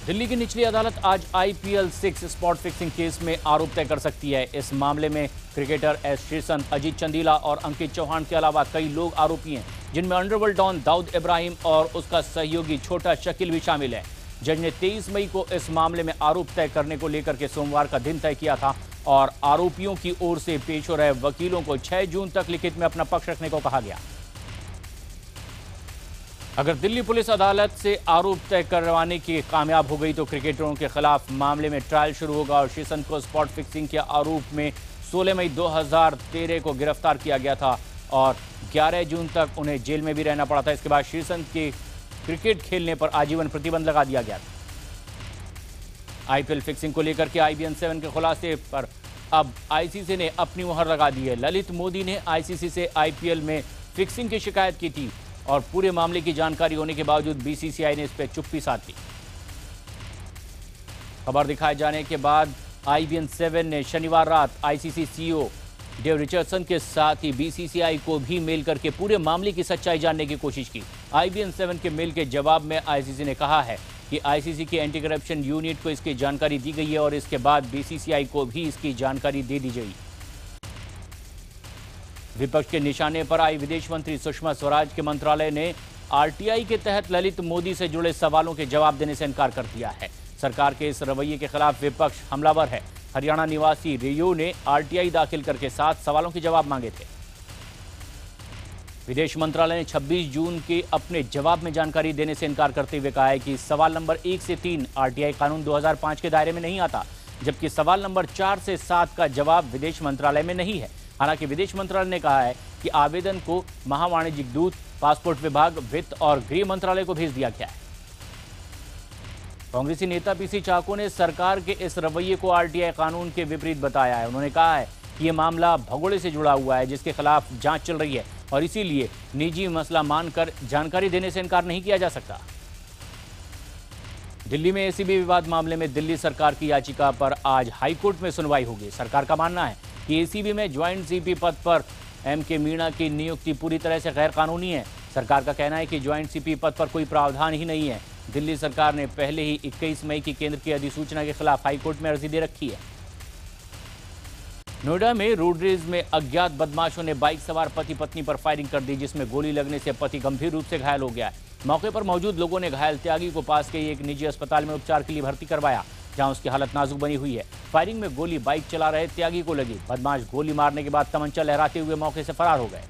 दिल्ली की निचली अदालत आज IPL 6 स्पॉट फिक्सिंग केस में आरोप तय कर सकती है। इस मामले में क्रिकेटर एस श्रीसंत, अजीत चंदीला और अंकित चौहान के अलावा कई लोग आरोपी हैं, जिनमें अंडरवर्ल्ड डॉन दाऊद इब्राहिम और उसका सहयोगी छोटा शकील भी शामिल है। जज ने 23 मई को इस मामले में आरोप तय करने को लेकर के सोमवार का दिन तय किया था और आरोपियों की ओर से पेश हो रहे वकीलों को 6 जून तक लिखित में अपना पक्ष रखने को कहा गया। अगर दिल्ली पुलिस अदालत से आरोप तय करवाने की कामयाब हो गई तो क्रिकेटरों के खिलाफ मामले में ट्रायल शुरू होगा और श्रीसंत को स्पॉट फिक्सिंग के आरोप में 16 मई 2013 को गिरफ्तार किया गया था और 11 जून तक उन्हें जेल में भी रहना पड़ा था। इसके बाद श्रीसंत के क्रिकेट खेलने पर आजीवन प्रतिबंध लगा दिया गया था। IPL फिक्सिंग को लेकर के IBN 7 के खुलासे पर अब ICC ने अपनी मुहर लगा दी है। ललित मोदी ने ICC से IPL में फिक्सिंग की शिकायत की थी और पूरे मामले की जानकारी होने के बावजूद BCCI ने इस पर चुप्पी साध ली। खबर दिखाए जाने के बाद IBN 7 ने शनिवार रात ICC CEO डेव रिचर्डसन के साथ ही BCCI को भी मेल करके पूरे मामले की सच्चाई जानने की कोशिश की। IBN 7 के मेल के जवाब में ICC ने कहा है कि ICC की एंटी करप्शन यूनिट को इसकी जानकारी दी गई है और इसके बाद BCCI को भी इसकी जानकारी दे दी गई। विपक्ष के निशाने पर आई विदेश मंत्री सुषमा स्वराज के मंत्रालय ने RTI के तहत ललित मोदी से जुड़े सवालों के जवाब देने से इनकार कर दिया है। सरकार के इस रवैये के खिलाफ विपक्ष हमलावर है। हरियाणा निवासी रियो ने RTI दाखिल करके 7 सवालों के जवाब मांगे थे। विदेश मंत्रालय ने 26 जून के अपने जवाब में जानकारी देने से इनकार करते हुए कहा है कि सवाल नंबर 1 से 3 RTI कानून 2005 के दायरे में नहीं आता, जबकि सवाल नंबर 4 से 7 का जवाब विदेश मंत्रालय में नहीं है। हालांकि विदेश मंत्रालय ने कहा है कि आवेदन को महावाणिज्यिक दूत, पासपोर्ट विभाग, वित्त और गृह मंत्रालय को भेज दिया गया है। कांग्रेसी नेता PC चाको ने सरकार के इस रवैये को RTI कानून के विपरीत बताया है। उन्होंने कहा है कि यह मामला भगोड़े से जुड़ा हुआ है, जिसके खिलाफ जांच चल रही है और इसीलिए निजी मसला मानकर जानकारी देने से इनकार नहीं किया जा सकता। दिल्ली में ACB विवाद मामले में दिल्ली सरकार की याचिका पर आज हाईकोर्ट में सुनवाई होगी। सरकार का मानना है कि ACB में ज्वाइंट CP पद पर MK मीणा की नियुक्ति पूरी तरह से गैर कानूनी है। सरकार का कहना है कि ज्वाइंट CP पद पर कोई प्रावधान ही नहीं है। दिल्ली सरकार ने पहले ही 21 मई की केंद्र की अधिसूचना के खिलाफ हाईकोर्ट में अर्जी दे रखी है। नोएडा में रोडरेज में अज्ञात बदमाशों ने बाइक सवार पति पत्नी पर फायरिंग कर दी, जिसमें गोली लगने से पति गंभीर रूप से घायल हो गया। मौके पर मौजूद लोगों ने घायल त्यागी को पास के एक निजी अस्पताल में उपचार के लिए भर्ती करवाया, जहां उसकी हालत नाजुक बनी हुई है। फायरिंग में गोली बाइक चला रहे त्यागी को लगी। बदमाश गोली मारने के बाद तमंचा लहराते हुए मौके से फरार हो गए।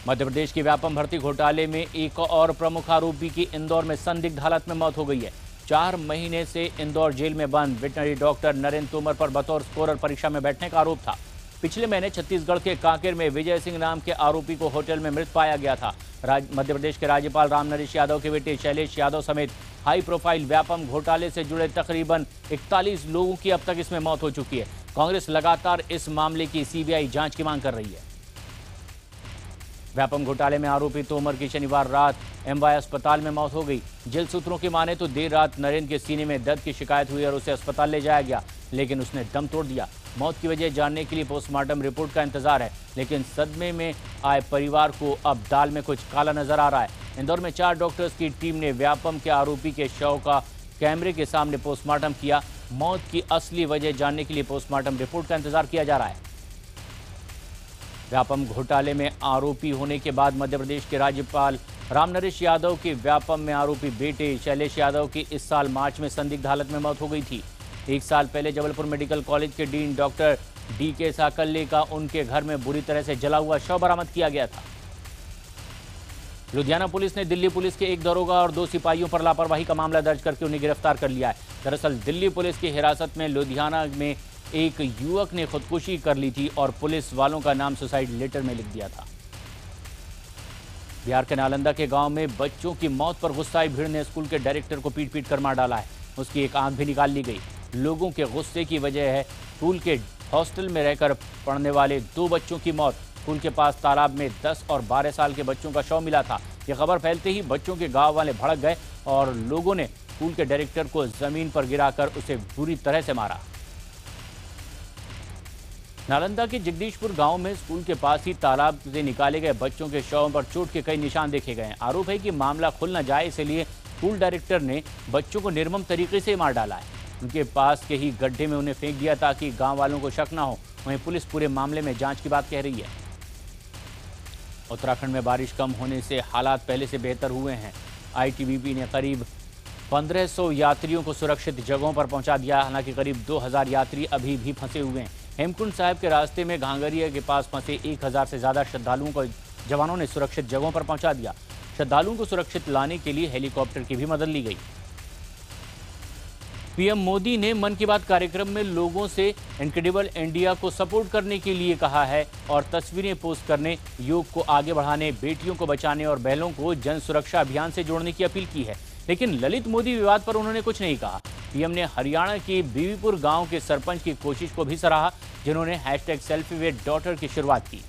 मध्य प्रदेश के व्यापम भर्ती घोटाले में एक और प्रमुख आरोपी की इंदौर में संदिग्ध हालत में मौत हो गई है। 4 महीने से इंदौर जेल में बंद वेटनरी डॉक्टर नरेंद्र तोमर पर बतौर स्कोरर परीक्षा में बैठने का आरोप था। पिछले महीने छत्तीसगढ़ के कांकेर में विजय सिंह नाम के आरोपी को होटल में मृत पाया गया था। मध्य प्रदेश के राज्यपाल रामनरेश यादव के बेटे शैलेश यादव समेत हाई प्रोफाइल व्यापम घोटाले से जुड़े तकरीबन 41 लोगों की अब तक इसमें मौत हो चुकी है। कांग्रेस लगातार इस मामले की CBI जांच की मांग कर रही है। व्यापम घोटाले में आरोपी तोमर की शनिवार रात MY अस्पताल में मौत हो गई। जेल सूत्रों की माने तो देर रात नरेंद्र के सीने में दर्द की शिकायत हुई और उसे अस्पताल ले जाया गया, लेकिन उसने दम तोड़ दिया। मौत की वजह जानने के लिए पोस्टमार्टम रिपोर्ट का इंतजार है, लेकिन सदमे में आए परिवार को अब दाल में कुछ काला नजर आ रहा है। इंदौर में 4 डॉक्टर्स की टीम ने व्यापम के आरोपी के शव का कैमरे के सामने पोस्टमार्टम किया। मौत की असली वजह जानने के लिए पोस्टमार्टम रिपोर्ट का इंतजार किया जा रहा है। व्यापम घोटाले में आरोपी होने के बाद मध्य प्रदेश के राज्यपाल रामनरेश यादव के व्यापम में आरोपी बेटे शैलेश यादव की इस साल मार्च में संदिग्ध हालत में मौत हो गई थी। 1 साल पहले जबलपुर मेडिकल कॉलेज के डीन डॉक्टर DK साकल्ले का उनके घर में बुरी तरह से जला हुआ शव बरामद किया गया था। लुधियाना पुलिस ने दिल्ली पुलिस के एक दरोगा और 2 सिपाहियों पर लापरवाही का मामला दर्ज करके उन्हें गिरफ्तार कर लिया है। दरअसल दिल्ली पुलिस की हिरासत में लुधियाना में एक युवक ने खुदकुशी कर ली थी और पुलिस वालों का नाम सुसाइड लेटर में लिख दिया था। बिहार के नालंदा के गांव में बच्चों की मौत पर गुस्साई भीड़ ने स्कूल के डायरेक्टर को पीट कर मार डाला है। उसकी एक आंख भी निकाल ली गई। लोगों के गुस्से की वजह है स्कूल के हॉस्टल में रहकर पढ़ने वाले 2 बच्चों की मौत। स्कूल के पास तालाब में 10 और 12 साल के बच्चों का शव मिला था। यह खबर फैलते ही बच्चों के गांव वाले भड़क गए और लोगों ने स्कूल के डायरेक्टर को जमीन पर गिराकर उसे बुरी तरह से मारा। नालंदा के जगदीशपुर गांव में स्कूल के पास ही तालाब से निकाले गए बच्चों के शवों पर चोट के कई निशान देखे गए हैं। आरोप है कि मामला खुल न जाए इसलिए स्कूल डायरेक्टर ने बच्चों को निर्मम तरीके से मार डाला है। उनके पास के ही गड्ढे में उन्हें फेंक दिया ताकि गांव वालों को शक न हो। वहीं पुलिस पूरे मामले में जांच की बात कह रही है। उत्तराखंड में बारिश कम होने से हालात पहले से बेहतर हुए हैं। आईटीबीपी ने करीब 1500 यात्रियों को सुरक्षित जगहों पर पहुंचा दिया। हालांकि करीब 2000 यात्री अभी भी फंसे हुए हैं। हेमकुंड साहिब के रास्ते में घांगरिया के पास फंसे 1000 से ज्यादा श्रद्धालुओं को जवानों ने सुरक्षित जगहों पर पहुंचा दिया। श्रद्धालुओं को सुरक्षित लाने के लिए हेलीकॉप्टर की भी मदद ली गई। पीएम मोदी ने मन की बात कार्यक्रम में लोगों से इनक्रेडिबल इंडिया को सपोर्ट करने के लिए कहा है और तस्वीरें पोस्ट करने, योग को आगे बढ़ाने, बेटियों को बचाने और बहनों को जन सुरक्षा अभियान से जोड़ने की अपील की है। लेकिन ललित मोदी विवाद पर उन्होंने कुछ नहीं कहा। पीएम ने हरियाणा के बीवीपुर गांव के सरपंच की कोशिश को भी सराहा, जिन्होंने #selfie-with-daughter की शुरुआत की।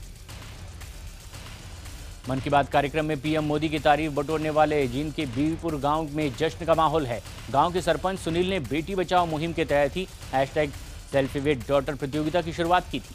मन की बात कार्यक्रम में पीएम मोदी की तारीफ बटोरने वाले जिनके बीवीपुर गांव में जश्न का माहौल है। गांव के सरपंच सुनील ने बेटी बचाओ मुहिम के तहत ही #selfie-with-daughter प्रतियोगिता की शुरुआत की थी।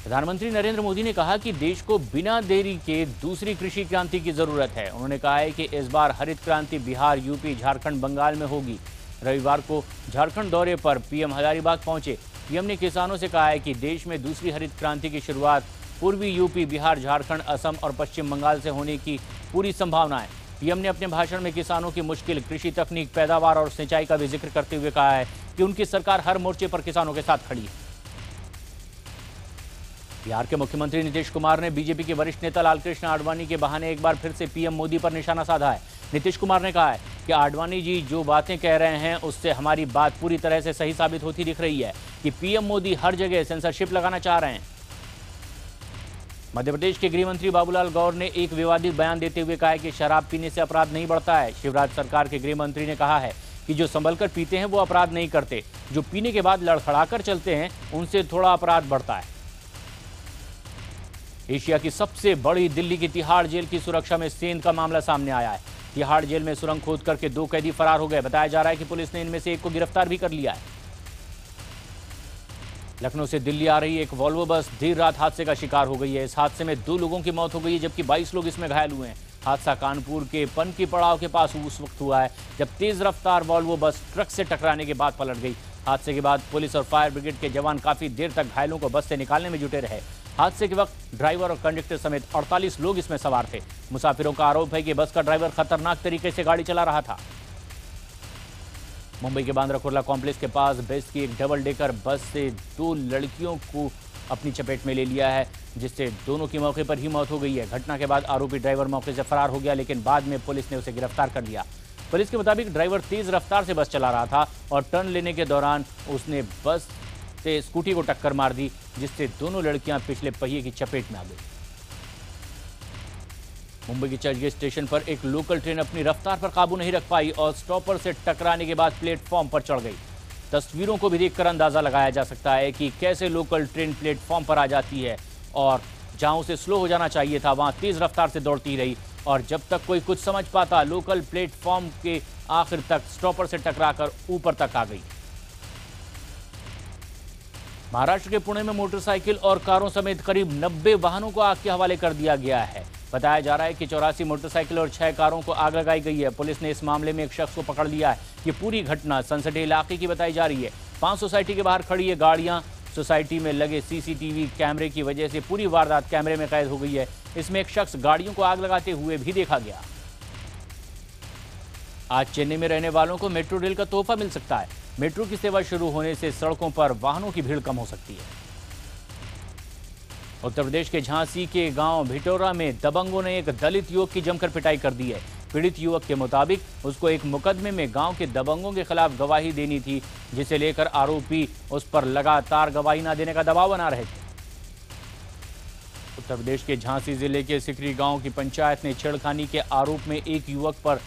प्रधानमंत्री नरेंद्र मोदी ने कहा कि देश को बिना देरी के दूसरी कृषि क्रांति की जरूरत है। उन्होंने कहा है कि इस बार हरित क्रांति बिहार, यूपी, झारखंड, बंगाल में होगी। रविवार को झारखंड दौरे पर पीएम हजारीबाग पहुंचे। पीएम ने किसानों से कहा है कि देश में दूसरी हरित क्रांति की शुरुआत पूर्वी यूपी, बिहार, झारखंड, असम और पश्चिम बंगाल से होने की पूरी संभावना है। पीएम ने अपने भाषण में किसानों की मुश्किल, कृषि तकनीक, पैदावार और सिंचाई का भी जिक्र करते हुए कहा है कि उनकी सरकार हर मोर्चे पर किसानों के साथ खड़ी है। बिहार के मुख्यमंत्री नीतीश कुमार ने बीजेपी के वरिष्ठ नेता लालकृष्ण आडवाणी के बहाने एक बार फिर से पीएम मोदी पर निशाना साधा है। नीतीश कुमार ने कहा है कि आडवाणी जी जो बातें कह रहे हैं उससे हमारी बात पूरी तरह से सही साबित होती दिख रही है कि पीएम मोदी हर जगह सेंसरशिप लगाना चाह रहे हैं। मध्य प्रदेश के गृह मंत्री बाबूलाल गौर ने एक विवादित बयान देते हुए कहा है कि शराब पीने से अपराध नहीं बढ़ता है। शिवराज सरकार के गृह मंत्री ने कहा है कि जो संभलकर पीते हैं वो अपराध नहीं करते, जो पीने के बाद लड़खड़ाकर चलते हैं उनसे थोड़ा अपराध बढ़ता है। एशिया की सबसे बड़ी दिल्ली की तिहाड़ जेल की सुरक्षा में सेंध का मामला सामने आया है। तिहाड़ जेल में सुरंग खोद करके 2 कैदी फरार हो गए। बताया जा रहा है कि पुलिस ने इनमें से एक को गिरफ्तार भी कर लिया है। लखनऊ से दिल्ली आ रही एक वॉल्वो बस देर रात हादसे का शिकार हो गई है। इस हादसे में 2 लोगों की मौत हो गई है, जबकि 22 लोग इसमें घायल हुए हैं। हादसा कानपुर के पनकी पड़ाव के पास उस वक्त हुआ है जब तेज रफ्तार वॉल्वो बस ट्रक से टकराने के बाद पलट गई। हादसे के बाद पुलिस और फायर ब्रिगेड के जवान काफी देर तक घायलों को बस से निकालने में जुटे रहे। हादसे के वक्त ड्राइवर और कंडक्टर समेत 48 लोग इसमें सवार थे। मुसाफिरों का आरोप है कि बस का ड्राइवर खतरनाक तरीके से गाड़ी चला रहा था। मुंबई के बांद्रा कुर्ला कॉम्प्लेक्स के पास बेस्ट की एक डबल डेकर बस से 2 लड़कियों को अपनी चपेट में ले लिया है, जिससे दोनों की मौके पर ही मौत हो गई है। घटना के बाद आरोपी ड्राइवर मौके से फरार हो गया, लेकिन बाद में पुलिस ने उसे गिरफ्तार कर लिया। पुलिस के मुताबिक ड्राइवर तेज रफ्तार से बस चला रहा था और टर्न लेने के दौरान उसने बस से स्कूटी को टक्कर मार दी, जिससे दोनों लड़कियां पिछले पहिए की चपेट में आ गई। मुंबई के चर्चगेट स्टेशन पर एक लोकल ट्रेन अपनी रफ्तार पर काबू नहीं रख पाई और स्टॉपर से टकराने के बाद प्लेटफॉर्म पर चढ़ गई। तस्वीरों को भी देखकर अंदाजा लगाया जा सकता है कि कैसे लोकल ट्रेन प्लेटफॉर्म पर आ जाती है और जहां उसे स्लो हो जाना चाहिए था वहां तेज रफ्तार से दौड़ती रही और जब तक कोई कुछ समझ पाता लोकल प्लेटफॉर्म के आखिर तक स्टॉपर से टकराकर ऊपर तक आ गई। महाराष्ट्र के पुणे में मोटरसाइकिल और कारों समेत करीब 90 वाहनों को आग के हवाले कर दिया गया है। बताया जा रहा है कि 84 मोटरसाइकिल और 6 कारों को आग लगाई गई है। पुलिस ने इस मामले में एक शख्स को पकड़ लिया है। ये पूरी घटना संसदीय इलाके की बताई जा रही है। 5 सोसाइटी के बाहर खड़ी ये गाड़ियां सोसाइटी में लगे सीसीटीवी कैमरे की वजह से पूरी वारदात कैमरे में कैद हो गई है। इसमें एक शख्स गाड़ियों को आग लगाते हुए भी देखा गया। आज चेन्नई में रहने वालों को मेट्रो रेल का तोहफा मिल सकता है। मेट्रो की सेवा शुरू होने से सड़कों पर वाहनों की भीड़ कम हो सकती है। उत्तर प्रदेश के झांसी के गांव भिटोरा में दबंगों ने एक दलित युवक की जमकर पिटाई कर दी है। पीड़ित युवक के मुताबिक उसको एक मुकदमे में गांव के दबंगों के खिलाफ गवाही देनी थी, जिसे लेकर आरोपी उस पर लगातार गवाही न देने का दबाव बना रहे थे। उत्तर प्रदेश के झांसी जिले के सिकरी गांव की पंचायत ने छेड़खानी के आरोप में एक युवक पर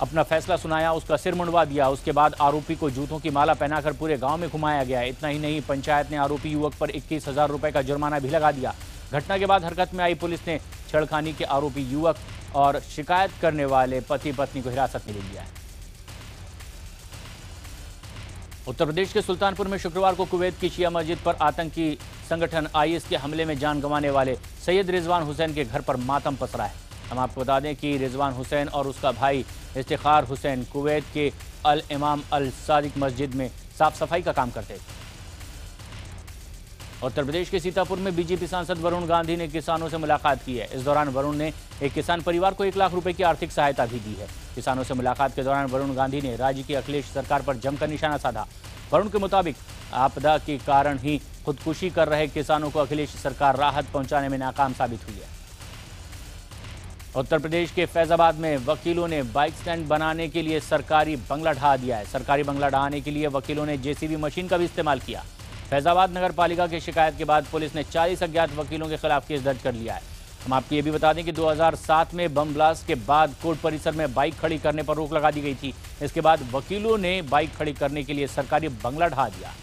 अपना फैसला सुनाया, उसका सिर मुंडवा दिया। उसके बाद आरोपी को जूतों की माला पहनाकर पूरे गांव में घुमाया गया। इतना ही नहीं, पंचायत ने आरोपी युवक पर 21,000 रुपए का जुर्माना भी लगा दिया। घटना के बाद हरकत में आई पुलिस ने छेड़खानी के आरोपी युवक और शिकायत करने वाले पति पत्नी को हिरासत में ले लिया है। उत्तर प्रदेश के सुल्तानपुर में शुक्रवार को कुवैत की शिया मस्जिद पर आतंकी संगठन आईएस के हमले में जान गंवाने वाले सैयद रिजवान हुसैन के घर पर मातम पसरा है। हम आपको बता दें कि रिजवान हुसैन और उसका भाई इफ्तिखार हुसैन कुवैत के अल इमाम अल सादिक मस्जिद में साफ सफाई का काम करते थे। उत्तर प्रदेश के सीतापुर में बीजेपी सांसद वरुण गांधी ने किसानों से मुलाकात की है। इस दौरान वरुण ने एक किसान परिवार को 1 लाख रुपए की आर्थिक सहायता भी दी है। किसानों से मुलाकात के दौरान वरुण गांधी ने राज्य की अखिलेश सरकार पर जमकर निशाना साधा। वरुण के मुताबिक आपदा के कारण ही खुदकुशी कर रहे किसानों को अखिलेश सरकार राहत पहुंचाने में नाकाम साबित हुई है। उत्तर प्रदेश के फैजाबाद में वकीलों ने बाइक स्टैंड बनाने के लिए सरकारी बंगला ढहा दिया है। सरकारी बंगला ढहाने के लिए वकीलों ने जेसीबी मशीन का भी इस्तेमाल किया। फैजाबाद नगर पालिका की शिकायत के बाद पुलिस ने 40 अज्ञात वकीलों के खिलाफ केस दर्ज कर लिया है। हम आपको ये भी बता दें कि 2007 में बम ब्लास्ट के बाद कोर्ट परिसर में बाइक खड़ी करने पर रोक लगा दी गई थी। इसके बाद वकीलों ने बाइक खड़ी करने के लिए सरकारी बंगला ढहा दिया।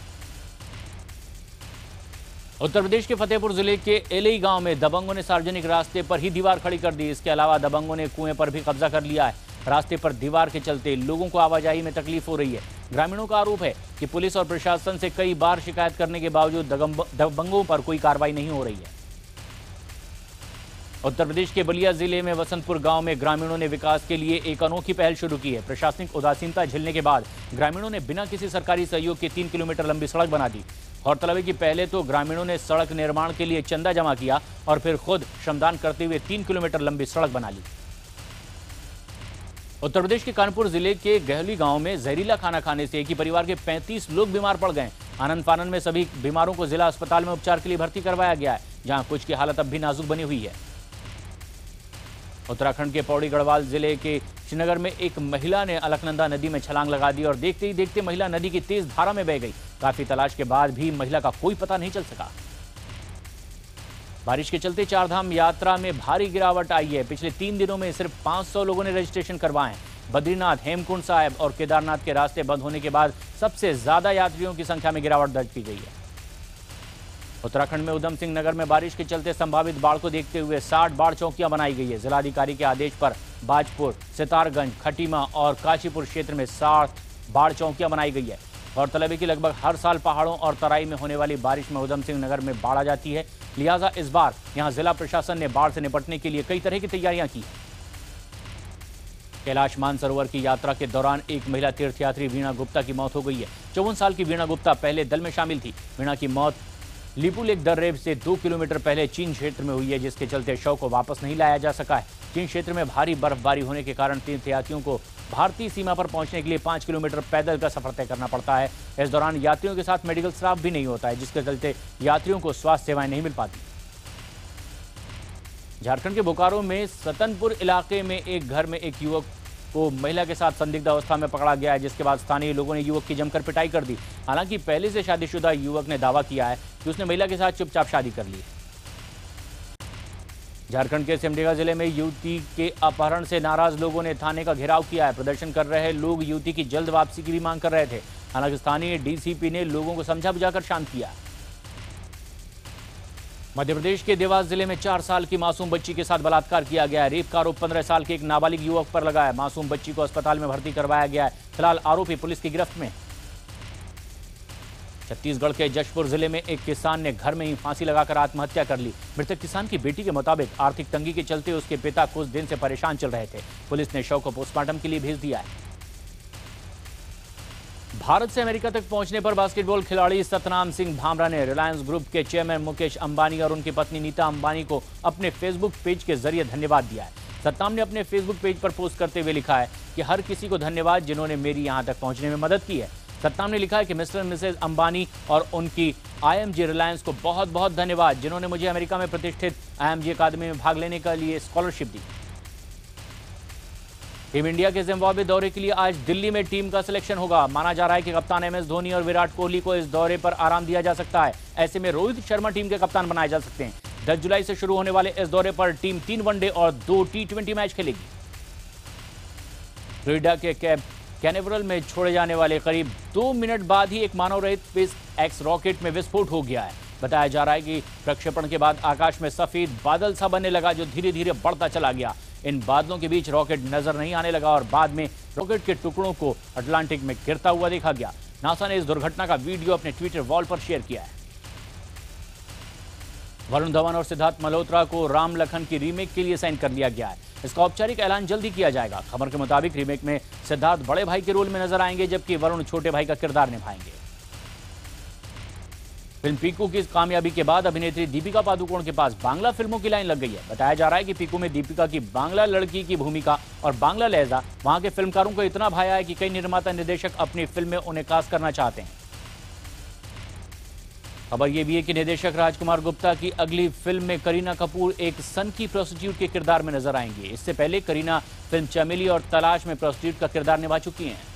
उत्तर प्रदेश के फतेहपुर जिले के एलई गांव में दबंगों ने सार्वजनिक रास्ते पर ही दीवार खड़ी कर दी। इसके अलावा दबंगों ने कुएं पर भी कब्जा कर लिया है। रास्ते पर दीवार के चलते लोगों को आवाजाही में तकलीफ हो रही है। ग्रामीणों का आरोप है कि पुलिस और प्रशासन से कई बार शिकायत करने के बावजूद दबंगों पर कोई कार्रवाई नहीं हो रही है। उत्तर प्रदेश के बलिया जिले में वसंतपुर गांव में ग्रामीणों ने विकास के लिए एक अनोखी पहल शुरू की है। प्रशासनिक उदासीनता झेलने के बाद ग्रामीणों ने बिना किसी सरकारी सहयोग के 3 किलोमीटर लंबी सड़क बना दी। गौरतलब है कि पहले तो ग्रामीणों ने सड़क निर्माण के लिए चंदा जमा किया और फिर खुद श्रमदान करते हुए 3 किलोमीटर लंबी सड़क बना ली। उत्तर प्रदेश के कानपुर जिले के गहली गांव में जहरीला खाना खाने से एक ही परिवार के 35 लोग बीमार पड़ गए। आनंद फानन में सभी बीमारों को जिला अस्पताल में उपचार के लिए भर्ती करवाया गया है, जहां कुछ की हालत अब भी नाजुक बनी हुई है। उत्तराखंड के पौड़ी गढ़वाल जिले के श्रीनगर में एक महिला ने अलकनंदा नदी में छलांग लगा दी और देखते ही देखते महिला नदी की तेज धारा में बह गई। काफी तलाश के बाद भी महिला का कोई पता नहीं चल सका। बारिश के चलते चारधाम यात्रा में भारी गिरावट आई है। पिछले 3 दिनों में सिर्फ 500 लोगों ने रजिस्ट्रेशन करवाए। बद्रीनाथ, हेमकुंड साहिब और केदारनाथ के रास्ते बंद होने के बाद सबसे ज्यादा यात्रियों की संख्या में गिरावट दर्ज की गई है। उत्तराखंड में उधम सिंह नगर में बारिश के चलते संभावित बाढ़ को देखते हुए 60 बाढ़ चौकियां बनाई गई है। जिलाधिकारी के आदेश पर बाजपुर, सितारगंज, खटीमा और काशीपुर क्षेत्र में 60 बाढ़ चौकियां बनाई गई है। गौरतलब है कि लगभग हर साल पहाड़ों और तराई में होने वाली बारिश में उधम सिंह नगर में बाढ़ आ जाती है। लिहाजा इस बार यहां जिला प्रशासन ने बाढ़ से निपटने के लिए कई तरह की तैयारियां की हैं। कैलाश मानसरोवर की यात्रा के दौरान एक महिला तीर्थयात्री वीणा गुप्ता की मौत हो गई है। 54 साल की वीणा गुप्ता पहले दल में शामिल थी। वीणा की मौत लिपुलेक दर्रे से 2 किलोमीटर पहले चीन क्षेत्र में हुई है, जिसके चलते शव को वापस नहीं लाया जा सका है। चीन क्षेत्र में भारी बर्फबारी होने के कारण तीर्थयात्रियों को भारतीय सीमा पर पहुंचने के लिए 5 किलोमीटर पैदल का सफर तय करना पड़ता है। इस दौरान यात्रियों के साथ मेडिकल स्टाफ भी नहीं होता है, जिसके चलते यात्रियों को स्वास्थ्य सेवाएं नहीं मिल पाती। झारखंड के बोकारो में सतनपुर इलाके में एक घर में एक युवक को महिला के साथ संदिग्ध अवस्था में पकड़ा गया है, जिसके बाद स्थानीय लोगों ने युवक की जमकर पिटाई कर दी। हालांकि पहले से शादीशुदा युवक ने दावा किया है कि उसने महिला के साथ चुपचाप शादी कर ली है। झारखंड के सिमडेगा जिले में युवती के अपहरण से नाराज लोगों ने थाने का घेराव किया है। प्रदर्शन कर रहे लोग युवती की जल्द वापसी की भी मांग कर रहे थे। हालांकि स्थानीय डीसीपी ने लोगों को समझा बुझाकर शांत किया। मध्य प्रदेश के देवास जिले में 4 साल की मासूम बच्ची के साथ बलात्कार किया गया है। रेप का आरोप 15 साल के एक नाबालिग युवक पर लगा है। मासूम बच्ची को अस्पताल में भर्ती करवाया गया है। फिलहाल आरोपी पुलिस की गिरफ्त में। छत्तीसगढ़ के जशपुर जिले में एक किसान ने घर में ही फांसी लगाकर आत्महत्या कर ली। मृतक किसान की बेटी के मुताबिक आर्थिक तंगी के चलते उसके पिता कुछ दिन से परेशान चल रहे थे। पुलिस ने शव को पोस्टमार्टम के लिए भेज दिया है। भारत से अमेरिका तक पहुंचने पर बास्केटबॉल खिलाड़ी सतनाम सिंह भामरा ने रिलायंस ग्रुप के चेयरमैन मुकेश अंबानी और उनकी पत्नी नीता अंबानी को अपने फेसबुक पेज के जरिए धन्यवाद दिया है। सतनाम ने अपने फेसबुक पेज पर पोस्ट करते हुए लिखा है कि हर किसी को धन्यवाद जिन्होंने मेरी यहां तक पहुंचने में मदद की है। सतनाम ने लिखा है कि मिस्टर मिसेज अंबानी और उनकी IMG रिलायंस को बहुत बहुत धन्यवाद, जिन्होंने मुझे अमेरिका में प्रतिष्ठित IMG अकादमी में भाग लेने के लिए स्कॉलरशिप दी। टीम इंडिया के जिम्बाब्वे दौरे के लिए आज दिल्ली में टीम का सिलेक्शन होगा। माना जा रहा है कि कप्तान MS धोनी और विराट कोहली को इस दौरे पर आराम दिया जा सकता है। ऐसे में रोहित शर्मा टीम के कप्तान बनाए जा सकते हैं। 10 जुलाई से शुरू होने वाले इस दौरे पर टीम 3 वनडे और 2 T20 मैच खेलेगी। फ्लोरिडा के कैनेवरल में छोड़े जाने वाले करीब 2 मिनट बाद ही एक मानव रहित SpaceX रॉकेट में विस्फोट हो गया है। बताया जा रहा है कि प्रक्षेपण के बाद आकाश में सफेद बादल सा बनने लगा, जो धीरे धीरे बढ़ता चला गया। इन बादलों के बीच रॉकेट नजर नहीं आने लगा और बाद में रॉकेट के टुकड़ों को अटलांटिक में गिरता हुआ देखा गया। नासा ने इस दुर्घटना का वीडियो अपने ट्विटर वॉल पर शेयर किया है। वरुण धवन और सिद्धार्थ मल्होत्रा को राम लखन की रीमेक के लिए साइन कर लिया गया है। इसका औपचारिक ऐलान जल्दी किया जाएगा। खबर के मुताबिक रीमेक में सिद्धार्थ बड़े भाई के रोल में नजर आएंगे, जबकि वरुण छोटे भाई का किरदार निभाएंगे। फिल्म पीकू की कामयाबी के बाद अभिनेत्री दीपिका पादुकोण के पास बांग्ला फिल्मों की लाइन लग गई है। बताया जा रहा है कि पीकू में दीपिका की बांग्ला लड़की की भूमिका और बांग्ला लहजा वहां के फिल्मकारों को इतना भाया है कि कई निर्माता निर्देशक अपनी फिल्म में उन्हें कास्ट करना चाहते हैं। खबर यह भी है कि निर्देशक राजकुमार गुप्ता की अगली फिल्म में करीना कपूर एक सनकी प्रोस्टिट्यूट के किरदार में नजर आएंगी। इससे पहले करीना फिल्म चमेली और तलाश में प्रोस्टिट्यूट का किरदार निभा चुकी हैं।